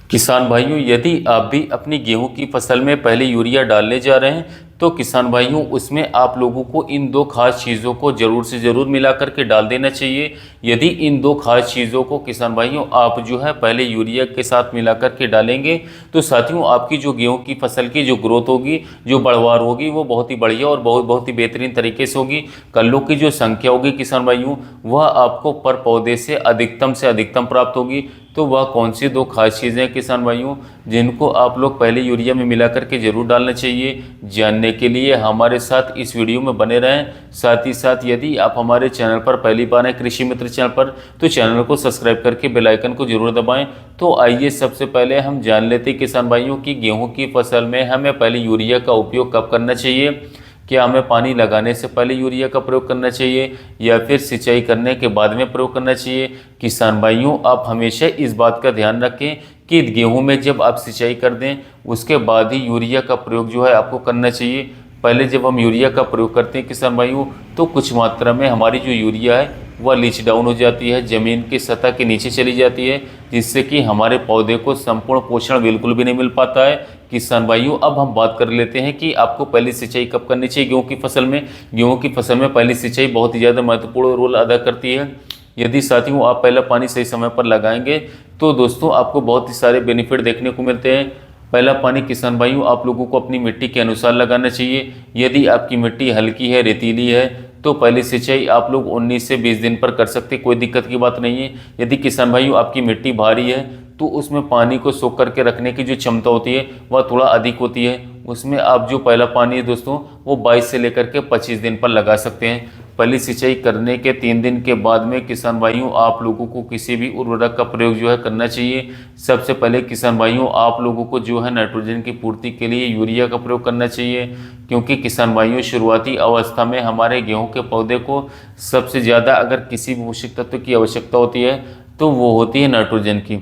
किसान भाइयों, यदि आप भी अपनी गेहूं की फसल में पहले यूरिया डालने जा रहे हैं तो किसान भाइयों उसमें आप लोगों को इन दो खास चीज़ों को ज़रूर से ज़रूर मिला करके डाल देना चाहिए। यदि इन दो खास चीज़ों को किसान भाइयों आप जो है पहले यूरिया के साथ मिला करके डालेंगे तो साथियों आपकी जो गेहूं की फसल की जो ग्रोथ होगी, जो बढ़वार होगी, वो बहुत ही बढ़िया और बहुत बहुत ही बेहतरीन तरीके से होगी। कल्लों की जो संख्या होगी किसान भाइयों वह आपको पर पौधे से अधिकतम प्राप्त होगी। तो वह कौन सी दो खास चीज़ें हैं किसान भाइयों जिनको आप लोग पहले यूरिया में मिला करके ज़रूर डालना चाहिए, जानने के लिए हमारे साथ इस वीडियो में बने रहें। साथ ही साथ यदि आप हमारे चैनल पर पहली बार हैं, कृषि मित्र चैनल पर, तो चैनल को सब्सक्राइब करके बेल आइकन को जरूर दबाएं। तो आइए सबसे पहले हम जान लेते हैं किसान भाइयों की गेहूं की फसल में हमें पहले यूरिया का उपयोग कब करना चाहिए। क्या हमें पानी लगाने से पहले यूरिया का प्रयोग करना चाहिए या फिर सिंचाई करने के बाद में प्रयोग करना चाहिए। किसान भाइयों आप हमेशा इस बात का ध्यान रखें कि गेहूं में जब आप सिंचाई कर दें उसके बाद ही यूरिया का प्रयोग जो है आपको करना चाहिए। पहले जब हम यूरिया का प्रयोग करते हैं किसान भाइयों तो कुछ मात्रा में हमारी जो यूरिया है वह लीच डाउन हो जाती है, ज़मीन की सतह के नीचे चली जाती है, जिससे कि हमारे पौधे को संपूर्ण पोषण बिल्कुल भी नहीं मिल पाता है। किसान भाइयों अब हम बात कर लेते हैं कि आपको पहली सिंचाई कब करनी चाहिए गेहूं की फसल में। गेहूं की फसल में पहली सिंचाई बहुत ही ज़्यादा महत्वपूर्ण रोल अदा करती है। यदि साथियों आप पहला पानी सही समय पर लगाएंगे तो दोस्तों आपको बहुत ही सारे बेनिफिट देखने को मिलते हैं। पहला पानी किसान भाइयों आप लोगों को अपनी मिट्टी के अनुसार लगाना चाहिए। यदि आपकी मिट्टी हल्की है, रेतीली है, तो पहली सिंचाई आप लोग 19 से 20 दिन पर कर सकते, कोई दिक्कत की बात नहीं है। यदि किसान भाइयों आपकी मिट्टी भारी है तो उसमें पानी को सोख करके रखने की जो क्षमता होती है वह थोड़ा अधिक होती है। उसमें आप जो पहला पानी है दोस्तों वो 22 से लेकर के 25 दिन पर लगा सकते हैं। पहली सिंचाई करने के 3 दिन के बाद में किसान भाइयों आप लोगों को किसी भी उर्वरक का प्रयोग जो है करना चाहिए। सबसे पहले किसान भाइयों आप लोगों को जो है नाइट्रोजन की पूर्ति के लिए यूरिया का प्रयोग करना चाहिए, क्योंकि किसान भाइयों शुरुआती अवस्था में हमारे गेहूं के पौधे को सबसे ज़्यादा अगर किसी भी पोषक तत्व की आवश्यकता होती है तो वो होती है नाइट्रोजन की।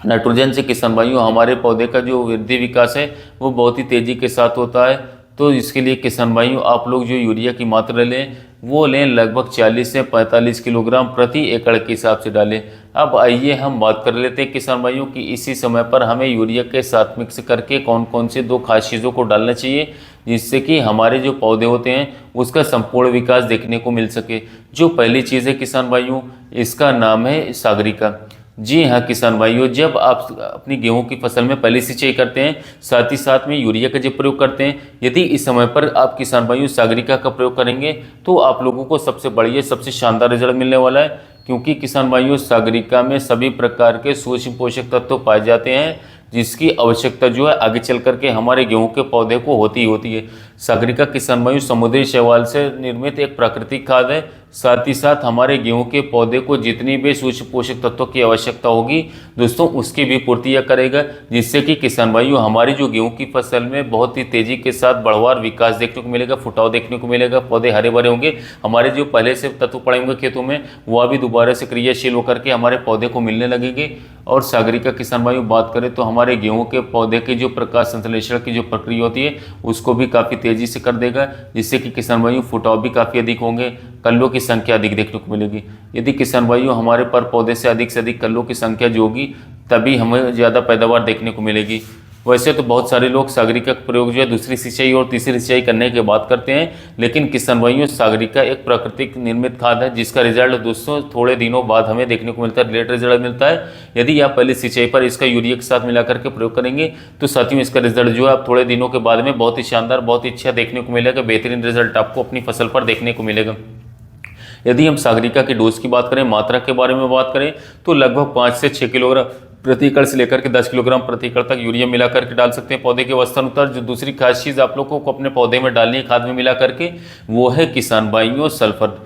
नाइट्रोजन से किसान भाइयों हमारे पौधे का जो वृद्धि विकास है वो बहुत ही तेज़ी के साथ होता है। तो इसके लिए किसान भाइयों आप लोग जो यूरिया की मात्रा लें वो लें लगभग 40 से 45 किलोग्राम प्रति एकड़ के हिसाब से डालें। अब आइए हम बात कर लेते हैं किसान भाइयों की इसी समय पर हमें यूरिया के साथ मिक्स करके कौन कौन से दो खास चीज़ों को डालना चाहिए जिससे कि हमारे जो पौधे होते हैं उसका संपूर्ण विकास देखने को मिल सके। जो पहली चीज़ है किसान भाइयों इसका नाम है सागरिका। जी हाँ किसान भाइयों, जब आप अपनी गेहूं की फसल में पहली सिंचाई करते हैं साथ ही साथ में यूरिया का जब प्रयोग करते हैं, यदि इस समय पर आप किसान भाइयों सागरिका का प्रयोग करेंगे तो आप लोगों को सबसे बढ़िया सबसे शानदार रिजल्ट मिलने वाला है। क्योंकि किसान भाइयों सागरिका में सभी प्रकार के सूक्ष्म पोषक तत्व पाए जाते हैं जिसकी आवश्यकता जो है आगे चल करके हमारे गेहूं के पौधे को होती है। सागरिका किसान भाइयों समुद्री शैवाल से निर्मित एक प्राकृतिक खाद है। साथ ही साथ हमारे गेहूं के पौधे को जितनी भी सूक्ष्म पोषक तत्वों की आवश्यकता होगी दोस्तों उसकी भी पूर्ति यह करेगा, जिससे कि किसान भाइयों हमारी जो गेहूं की फसल में बहुत ही तेजी के साथ बढ़वार विकास देखने को मिलेगा, फुटाव देखने को मिलेगा, पौधे हरे भरे होंगे, हमारे जो पहले से तत्व पड़े होंगे खेतों में वह भी दोबारा से क्रियाशील होकर के हमारे पौधे को मिलने लगेंगे। और सागरिका किसान भाइयों बात करें तो हमारे गेहूं के पौधे की जो प्रकाश संश्लेषण की जो प्रक्रिया होती है उसको भी काफ़ी तेजी से कर देगा, जिससे कि किसान भाइयों फुटाव भी काफ़ी अधिक होंगे, कल्लों की संख्या अधिक देखने को मिलेगी। यदि किसान भाइयों हमारे पर पौधे से अधिक कल्लों की संख्या जो होगी तभी हमें ज़्यादा पैदावार देखने को मिलेगी। वैसे तो बहुत सारे लोग सागरिका का प्रयोग जो है दूसरी सिंचाई और तीसरी सिंचाई करने के बाद करते हैं, लेकिन किसान भाइयों सागरिका एक प्राकृतिक निर्मित खाद है जिसका रिजल्ट दोस्तों थोड़े दिनों बाद हमें देखने को मिलता है, लेट रिजल्ट मिलता है। यदि आप पहले सिंचाई पर इसका यूरिया के साथ मिला करके प्रयोग करेंगे तो साथियों इसका रिजल्ट जो है आप थोड़े दिनों के बाद में बहुत ही शानदार बहुत ही अच्छा देखने को मिलेगा, बेहतरीन रिजल्ट आपको अपनी फसल पर देखने को मिलेगा। यदि हम सागरिका की डोज की बात करें, मात्रा के बारे में बात करें तो लगभग 5 से 6 किलोग्राम प्रति एकड़ से लेकर के 10 किलोग्राम प्रति एकड़ तक यूरिया मिला करके डाल सकते हैं पौधे के अवस्थानुसार। जो दूसरी खास चीज़ आप लोगों को अपने पौधे में डालनी है खाद में मिला करके वो है किसान भाइयों सल्फर।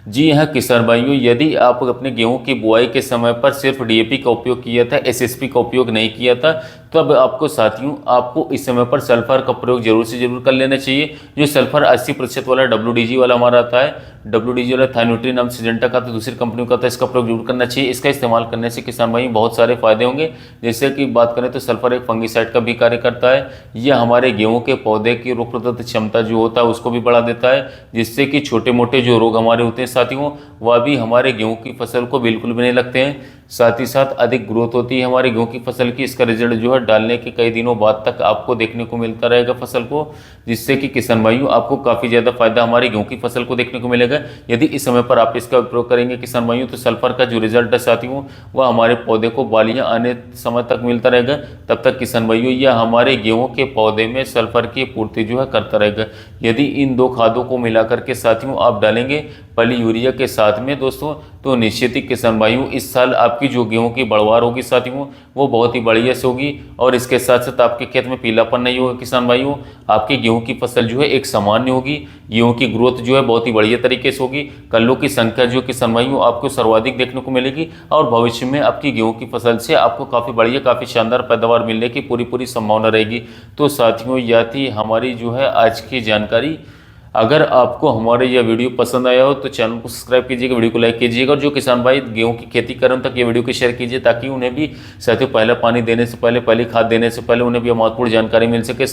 जी हाँ किसान भाइयों, यदि आप अपने गेहूं की बुआई के समय पर सिर्फ डीएपी का उपयोग किया था, एसएसपी का उपयोग नहीं किया था, तब आपको साथियों आपको इस समय पर सल्फर का प्रयोग जरूर से जरूर कर लेना चाहिए। जो सल्फर 80% वाला WDG वाला हमारा आता है, WDG वाला थायोन्यूट्रिन नाम सिजेंटा का तो दूसरी कंपनी का, था इसका प्रयोग जरूर करना चाहिए। इसका इस्तेमाल करने से किसान भाई बहुत सारे फायदे होंगे। जैसे कि बात करें तो सल्फर एक फंगिसाइड का भी कार्य करता है। यह हमारे गेहूं के पौधे की रोग प्रतिरोधक क्षमता जो होता है उसको भी बढ़ा देता है, जिससे कि छोटे मोटे जो रोग हमारे होते हैं साथियों वह भी हमारे गेहूं की फसल को बिल्कुल भी नहीं लगते हैं। साथ ही साथ अधिक ग्रोथ होती है हमारी गेहूं की फसल की। इसका रिजल्ट जो है डालने के कई दिनों बाद तक आपको देखने को मिलता रहेगा फसल को, जिससे कि किसान भाइयों आपको काफ़ी ज़्यादा फायदा हमारी गेहूं की फसल को देखने को मिलेगा। यदि इस समय पर आप इसका उपयोग करेंगे किसान भाइयों तो सल्फर का जो रिजल्ट है साथियों वह हमारे पौधे को बालियां आने समय तक मिलता रहेगा। तब तक किसान भाइयों यह हमारे गेहूं के पौधे में सल्फर की पूर्ति जो है करता रहेगा। यदि इन दो खादों को मिलाकर के साथियों आप डालेंगे पली यूरिया के साथ में दोस्तों, तो निश्चित ही किसान भाइयों इस साल आपकी जो गेहूं की बढ़वार होगी साथियों वो बहुत ही बढ़िया से होगी। और इसके साथ साथ आपके खेत में पीलापन नहीं होगा किसान भाइयों। आपकी गेहूं की फसल जो है एक सामान्य होगी, गेहूं की ग्रोथ जो है बहुत ही बढ़िया तरीके से होगी। कल्लों की संख्या जो किसान भाइयों आपको सर्वाधिक देखने को मिलेगी और भविष्य में आपकी गेहूं की फसल से आपको काफ़ी बढ़िया काफ़ी शानदार पैदावार मिलने की पूरी संभावना रहेगी। तो साथियों यह थी हमारी जो है आज की जानकारी। अगर आपको हमारे यह वीडियो पसंद आया हो तो चैनल को सब्सक्राइब कीजिएगा, वीडियो को लाइक कीजिएगा और जो किसान भाई गेहूं की खेती कर रहे हैं तक ये वीडियो को शेयर कीजिए ताकि उन्हें भी साथियों पहला पानी देने से पहले, पहली खाद देने से पहले उन्हें भी महत्वपूर्ण जानकारी मिल सके।